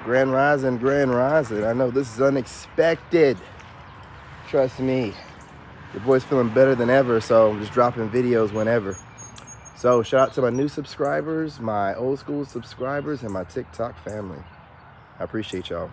Grand Rising, Grand Rising. I know this is unexpected. Trust me. Your boy's feeling better than ever, so I'm just dropping videos whenever. So shout out to my new subscribers, my old school subscribers, and my TikTok family. I appreciate y'all.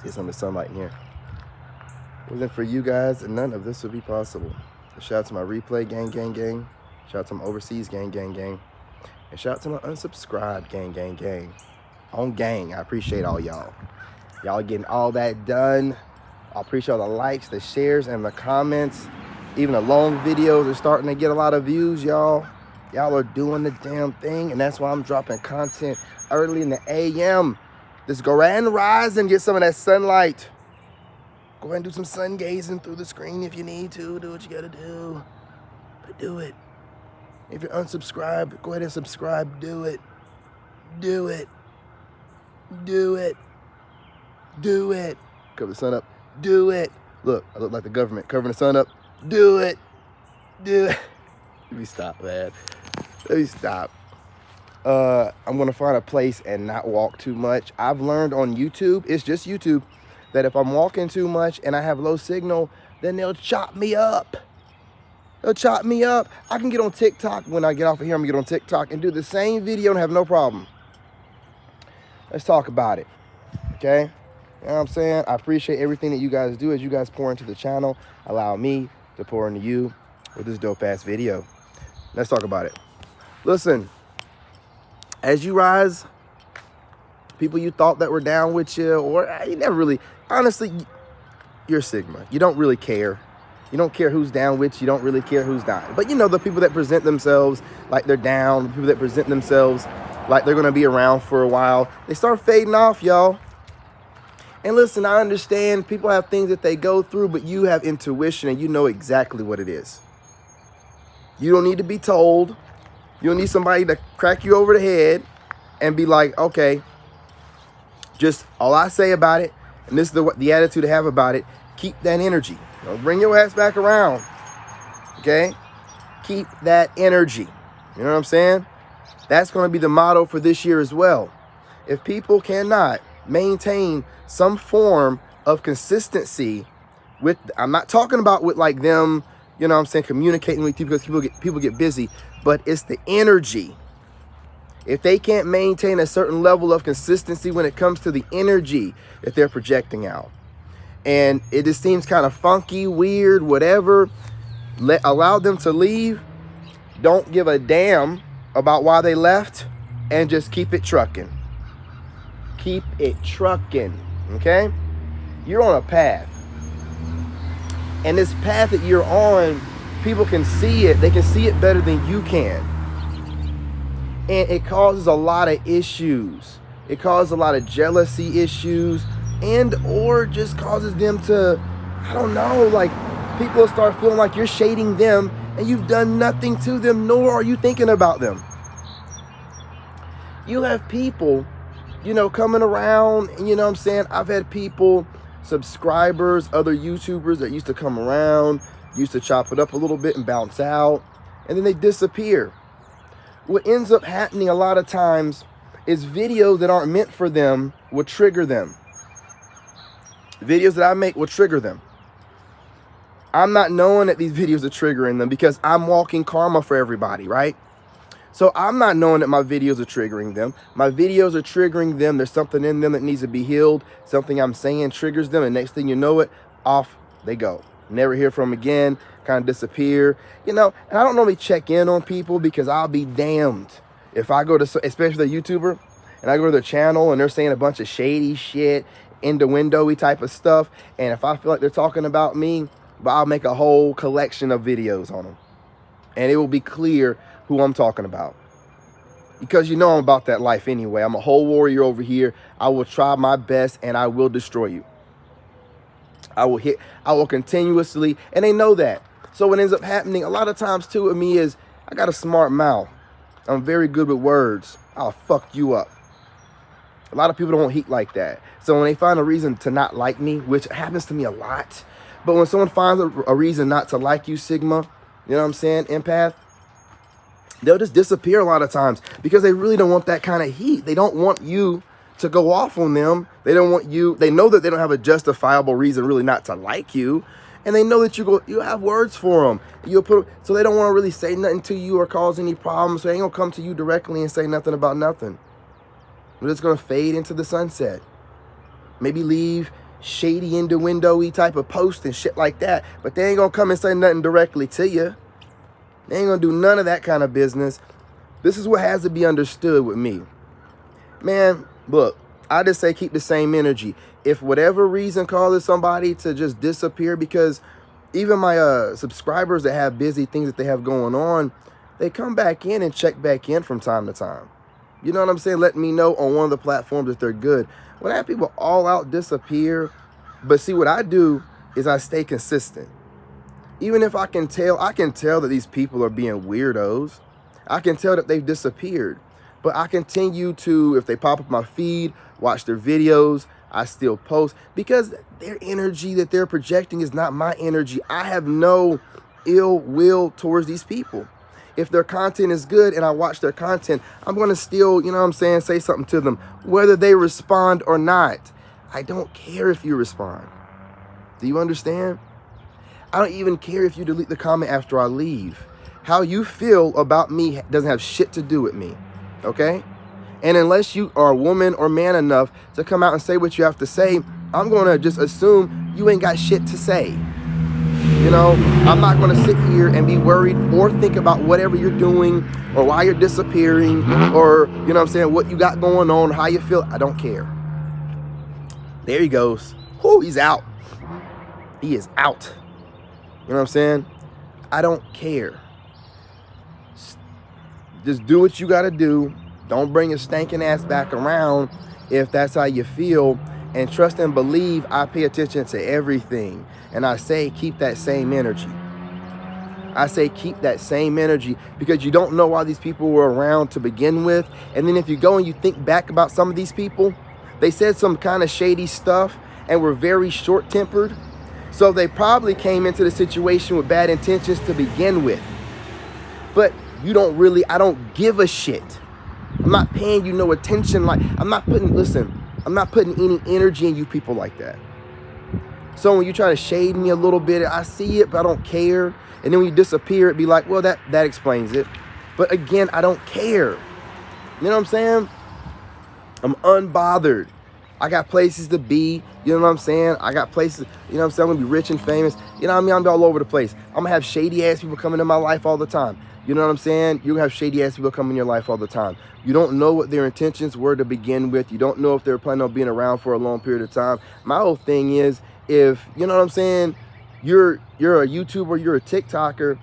See some of the sunlight in here. If it wasn't for you guys, none of this would be possible. Shout out to my replay gang, gang, gang. Shout out to my overseas gang, gang, gang. And shout out to my unsubscribed gang, gang, gang. On gang, I appreciate all y'all. Y'all getting all that done. I appreciate all the likes, the shares, and the comments. Even the long videos are starting to get a lot of views, y'all. Y'all are doing the damn thing, and that's why I'm dropping content early in the AM. Just go right and rise and get some of that sunlight. Go ahead and do some sun gazing through the screen if you need to. Do what you gotta do. But do it. If you're unsubscribed, go ahead and subscribe. Do it. Do it. Do it. Do it. Cover the sun up. Do it. Look, I look like the government covering the sun up. Do it. Do it. Let me stop, man. Let me stop. I'm gonna find a place and not walk too much. I've learned on YouTube, it's just YouTube, that if I'm walking too much and I have low signal, then they'll chop me up. They'll chop me up. I can get on TikTok. When I get off of here, I'm gonna get on TikTok and do the same video and have no problem. Let's talk about it, okay? You know what I'm saying? I appreciate everything that you guys do as you guys pour into the channel. Allow me to pour into you with this dope-ass video. Let's talk about it. Listen, as you rise, people you thought that were down with you, or you never really, honestly, you're Sigma. You don't really care. You don't care who's down with you. You don't really care who's not. But you know, the people that present themselves like they're down, the people that present themselves like they're going to be around for a while, they start fading off, y'all. And listen, I understand people have things that they go through, but you have intuition and you know exactly what it is. You don't need to be told. You don't need somebody to crack you over the head and be like, okay, just all I say about it, and this is the attitude to have about it, keep that energy. Don't bring your ass back around, okay? Keep that energy. You know what I'm saying? That's going to be the motto for this year as well. If people cannot maintain some form of consistency with, I'm not talking about with like them, you know what I'm saying, communicating with people because people get busy, but it's the energy. If they can't maintain a certain level of consistency when it comes to the energy that they're projecting out, and it just seems kind of funky, weird, whatever, allow them to leave. Don't give a damn about why they left, and just keep it trucking. Keep it trucking, okay? You're on a path. And this path that you're on, people can see it. They can see it better than you can. And it causes a lot of issues. It causes a lot of jealousy issues, and or just causes them to, I don't know, like people start feeling like you're shading them and you've done nothing to them, nor are you thinking about them. You have people, you know, coming around, and you know what I'm saying? I've had people, subscribers, other YouTubers that used to come around, used to chop it up a little bit and bounce out, and then they disappear. What ends up happening a lot of times is videos that aren't meant for them will trigger them. Videos that I make will trigger them. I'm not knowing that these videos are triggering them because I'm walking karma for everybody, right? So I'm not knowing that my videos are triggering them. My videos are triggering them. There's something in them that needs to be healed. Something I'm saying triggers them, and next thing you know it, off they go. Never hear from them again, kind of disappear. You know, and I don't normally check in on people because I'll be damned if I go to, especially the YouTuber, and I go to their channel and they're saying a bunch of shady shit, innuendo-y type of stuff, and if I feel like they're talking about me, but I'll make a whole collection of videos on them, and it will be clear who I'm talking about, because you know I'm about that life anyway. I'm a whole warrior over here. I will try my best and I will destroy you. I will continuously, and they know that. So what ends up happening a lot of times too with me is I got a smart mouth. I'm very good with words. I'll fuck you up. A lot of people don't heat like that. So when they find a reason to not like me, which happens to me a lot, but when someone finds a reason not to like you, Sigma, you know what I'm saying, empath, they'll just disappear a lot of times because they really don't want that kind of heat. They don't want you to go off on them. They don't want you. They know that they don't have a justifiable reason really not to like you. And they know that you have words for them. So they don't want to really say nothing to you or cause any problems. So they ain't going to come to you directly and say nothing about nothing. They're just going to fade into the sunset. Maybe leave shady innuendo-y type of post and shit like that. But they ain't going to come and say nothing directly to you. They ain't going to do none of that kind of business. This is what has to be understood with me. Man, look, I just say keep the same energy. If whatever reason causes somebody to just disappear, because even my subscribers that have busy things that they have going on, they come back in and check back in from time to time. You know what I'm saying? Letting me know on one of the platforms that they're good. When I have people all out disappear, but see what I do is I stay consistent. Even if I can tell that these people are being weirdos. I can tell that they've disappeared. But I continue to, if they pop up my feed, watch their videos, I still post, because their energy that they're projecting is not my energy. I have no ill will towards these people. If their content is good and I watch their content, I'm going to still, you know what I'm saying, say something to them, whether they respond or not. I don't care if you respond. Do you understand? I don't even care if you delete the comment after I leave. How you feel about me doesn't have shit to do with me. Okay? And unless you are a woman or man enough to come out and say what you have to say, I'm going to just assume you ain't got shit to say. You know, I'm not going to sit here and be worried or think about whatever you're doing or why you're disappearing or, you know what I'm saying, what you got going on, how you feel. I don't care. There he goes. Whoo, he's out. He is out. You know what I'm saying? I don't care. Just do what you got to do. Don't bring your stinking ass back around if that's how you feel. And trust and believe I pay attention to everything. And I say keep that same energy. I say keep that same energy because you don't know why these people were around to begin with. And then if you go and you think back about some of these people, they said some kind of shady stuff and were very short-tempered. So they probably came into the situation with bad intentions to begin with. But you don't really, I don't give a shit. I'm not paying you no attention. Like, I'm not putting any energy in you people like that. So when you try to shade me a little bit, I see it, but I don't care. And then when you disappear, it'd be like, well, that explains it. But again, I don't care. You know what I'm saying? I'm unbothered. I got places to be, you know what I'm saying? I got places, you know what I'm saying? I'm gonna be rich and famous. You know what I mean? I'm all over the place. I'm gonna have shady ass people coming in my life all the time. You know what I'm saying? You're gonna have shady ass people come in your life all the time. You don't know what their intentions were to begin with. You don't know if they're planning on being around for a long period of time. My whole thing is, if, you know what I'm saying, you're a YouTuber, you're a TikToker,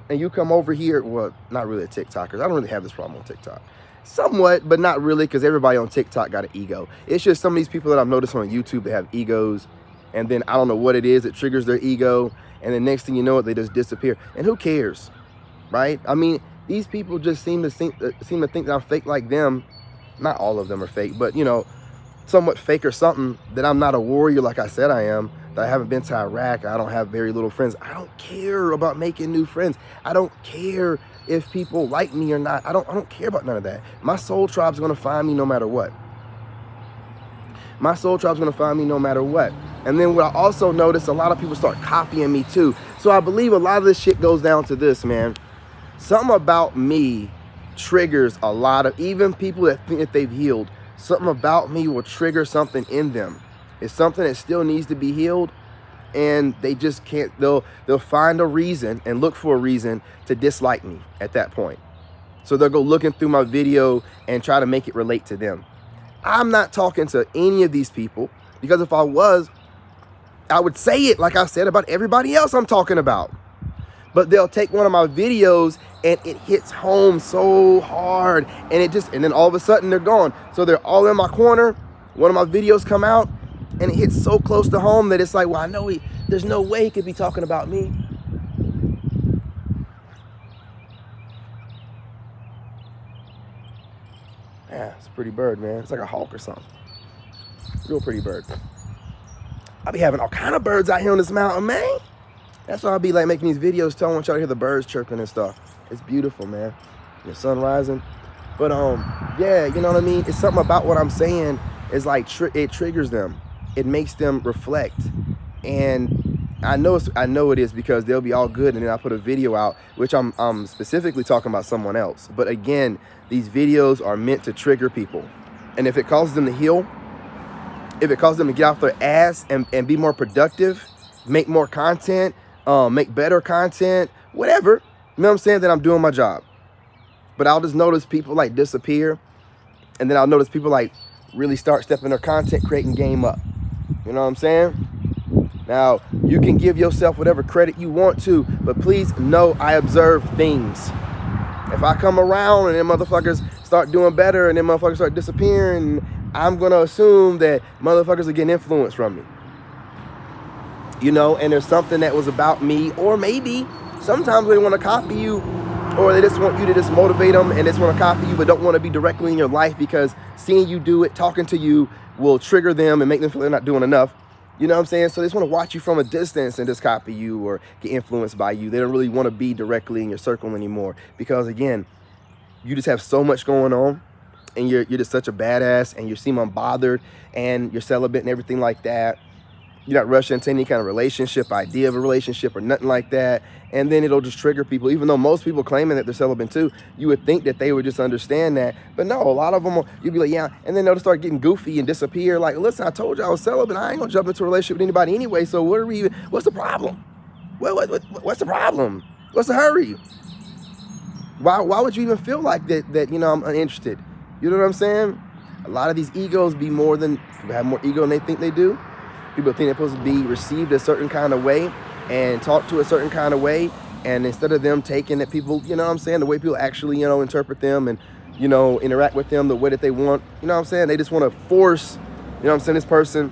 and you come over here, well, not really a TikToker. I don't really have this problem on TikTok. Somewhat, but not really, because everybody on TikTok got an ego. It's just some of these people that I've noticed on YouTube that have egos, and then I don't know what it is that triggers their ego, and the next thing you know, they just disappear. And who cares, right? I mean, these people just seem to think that I'm fake like them. Not all of them are fake, but, you know, somewhat fake or something, that I'm not a warrior like I said I am, that I haven't been to Iraq, I don't have very little friends. I don't care about making new friends. I don't care if people like me or not. I don't care about none of that. My soul tribe's gonna find me no matter what. My soul tribe's gonna find me no matter what. And then what I also noticed, a lot of people start copying me too. So I believe a lot of this shit goes down to this, man. Something about me triggers a lot of, even people that think that they've healed, something about me will trigger something in them. It's something that still needs to be healed, and they just can't, they'll find a reason and look for a reason to dislike me at that point. So they'll go looking through my video and try to make it relate to them. I'm not talking to any of these people, because if I was, I would say it like I said about everybody else I'm talking about. But they'll take one of my videos and it hits home so hard, and then all of a sudden they're gone. So they're all in my corner. One of my videos come out and it hits so close to home that it's like, well, I know there's no way he could be talking about me. Yeah, it's a pretty bird, man. It's like a hawk or something. Real pretty bird. I be having all kind of birds out here on this mountain, man. That's why I'll be like making these videos, telling y'all to hear the birds chirping and stuff. It's beautiful, man. The sun rising. But yeah, you know what I mean? It's something about what I'm saying it's like it triggers them. It makes them reflect. And I know it is because they'll be all good, and then I put a video out, which I'm specifically talking about someone else. But again, these videos are meant to trigger people. And if it causes them to heal, if it causes them to get off their ass and be more productive, make more content, make better content, whatever, you know what I'm saying, then I'm doing my job. But I'll just notice people like disappear, and then I'll notice people like really start stepping their content creating game up. You know what I'm saying? Now, you can give yourself whatever credit you want to, but please know I observe things. If I come around and them motherfuckers start doing better and them motherfuckers start disappearing, I'm going to assume that motherfuckers are getting influence from me. You know, and there's something that was about me, or maybe sometimes they want to copy you, or they just want you to just motivate them and they just want to copy you but don't want to be directly in your life because seeing you do it, talking to you will trigger them and make them feel they're not doing enough. You know what I'm saying? So they just want to watch you from a distance and just copy you or get influenced by you. They don't really want to be directly in your circle anymore because, again, you just have so much going on and you're just such a badass and you seem unbothered and you're celibate and everything like that. You're not rushing into any kind of relationship, idea of a relationship or nothing like that. And then it'll just trigger people. Even though most people claiming that they're celibate too, you would think that they would just understand that. But no, a lot of them, you'd be like, yeah. And then they'll start getting goofy and disappear. Like, listen, I told you I was celibate. I ain't gonna jump into a relationship with anybody anyway. So what's the problem? What's the problem? What's the hurry? Why would you even feel like that, you know, I'm uninterested? You know what I'm saying? A lot of these egos people have more ego than they think they do. People think they're supposed to be received a certain kind of way and talked to a certain kind of way. And instead of them taking that people, you know what I'm saying, the way people actually, you know, interpret them and, you know, interact with them the way that they want, you know what I'm saying? They just want to force, you know what I'm saying, this person,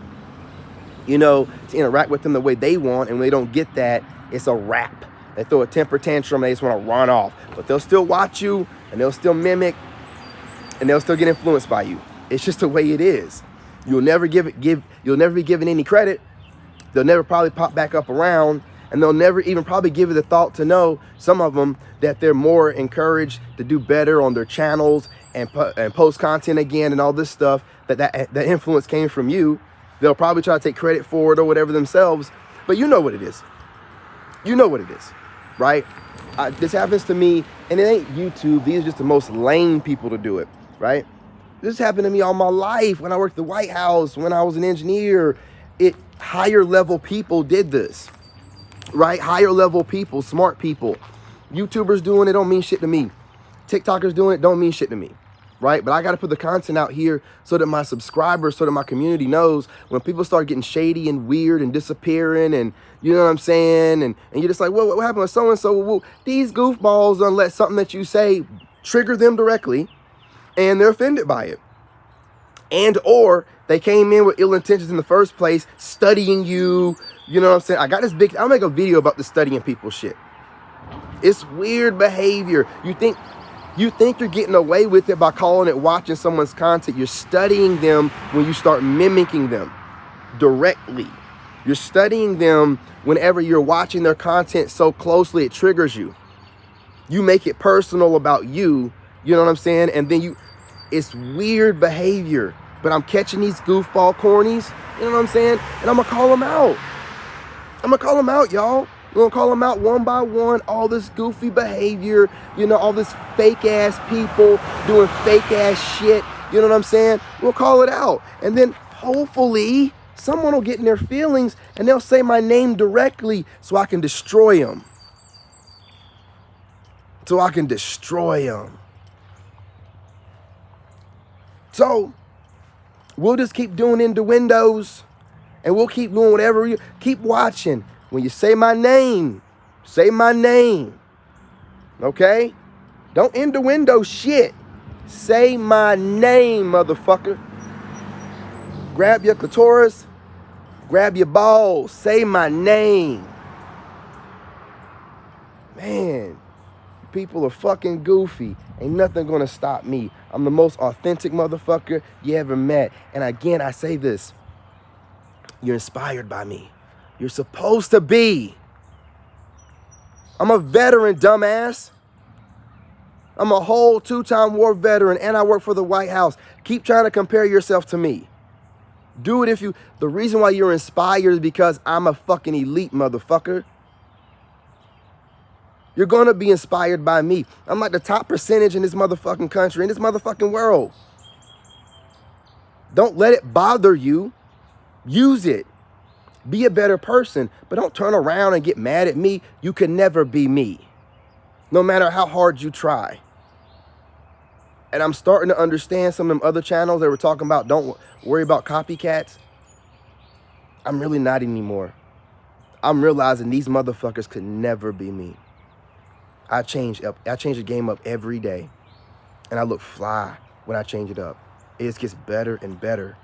you know, to interact with them the way they want. And when they don't get that, it's a wrap. They throw a temper tantrum, they just want to run off. But they'll still watch you and they'll still mimic and they'll still get influenced by you. It's just the way it is. You'll never you'll never be given any credit. They'll never probably pop back up around, and they'll never even probably give you the thought to know, some of them, that they're more encouraged to do better on their channels and post content again and all this stuff, that influence came from you. They'll probably try to take credit for it or whatever themselves, but you know what it is. You know what it is, right? This happens to me, and it ain't YouTube. These are just the most lame people to do it, right? This happened to me all my life when I worked at the White House, when I was an engineer. Higher level people did this, right? Higher level people, smart people. YouTubers doing it don't mean shit to me. TikTokers doing it don't mean shit to me, right? But I got to put the content out here so that my subscribers, so that my community knows when people start getting shady and weird and disappearing and, you know what I'm saying? And you're just like, well, what happened with so-and-so? Well, these goofballs don't let something that you say trigger them directly, and they're offended by it. And or they came in with ill intentions in the first place, studying you. You know what I'm saying? I got this I'll make a video about the studying people shit. It's weird behavior. You think you're getting away with it by calling it watching someone's content. You're studying them when you start mimicking them directly. You're studying them whenever you're watching their content so closely it triggers you. You make it personal about you. You know what I'm saying? And then it's weird behavior, but I'm catching these goofball cornies, you know what I'm saying? And I'm gonna call them out. I'm gonna call them out, y'all. We're gonna call them out one by one, all this goofy behavior, you know, all this fake ass people doing fake ass shit, you know what I'm saying? We'll call it out. And then hopefully someone will get in their feelings and they'll say my name directly so I can destroy them. So we'll just keep doing innuendos and we'll keep doing whatever. Keep watching. When you say my name, okay? Don't innuendo shit. Say my name, motherfucker. Grab your clitoris, grab your balls, say my name. Man, people are fucking goofy. Ain't nothing gonna stop me. I'm the most authentic motherfucker you ever met. And again, I say this. You're inspired by me. You're supposed to be. I'm a veteran, dumbass. I'm a whole 2-time war veteran and I work for the White House. Keep trying to compare yourself to me. Do it if you, the reason why you're inspired is because I'm a fucking elite motherfucker. You're going to be inspired by me. I'm like the top percentage in this motherfucking country, in this motherfucking world. Don't let it bother you. Use it. Be a better person, but don't turn around and get mad at me. You can never be me, no matter how hard you try. And I'm starting to understand some of them other channels that were talking about don't worry about copycats. I'm really not anymore. I'm realizing these motherfuckers could never be me. I change the game up every day, and I look fly when I change it up. It just gets better and better.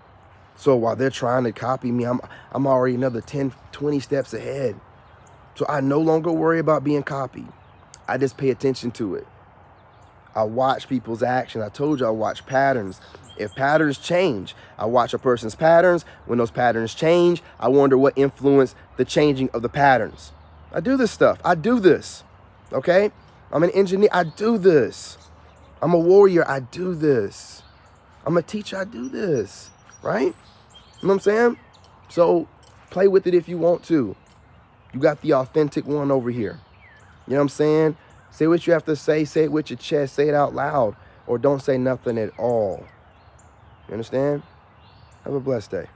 So while they're trying to copy me, I'm already another 10, 20 steps ahead. So I no longer worry about being copied. I just pay attention to it. I watch people's actions. I told you I watch patterns. If patterns change, I watch a person's patterns. When those patterns change, I wonder what influenced the changing of the patterns. I do this stuff. I do this. Okay? I'm an engineer. I do this. I'm a warrior. I do this. I'm a teacher. I do this. Right? You know what I'm saying? So play with it if you want to. You got the authentic one over here. You know what I'm saying? Say what you have to say. Say it with your chest. Say it out loud. Or don't say nothing at all. You understand? Have a blessed day.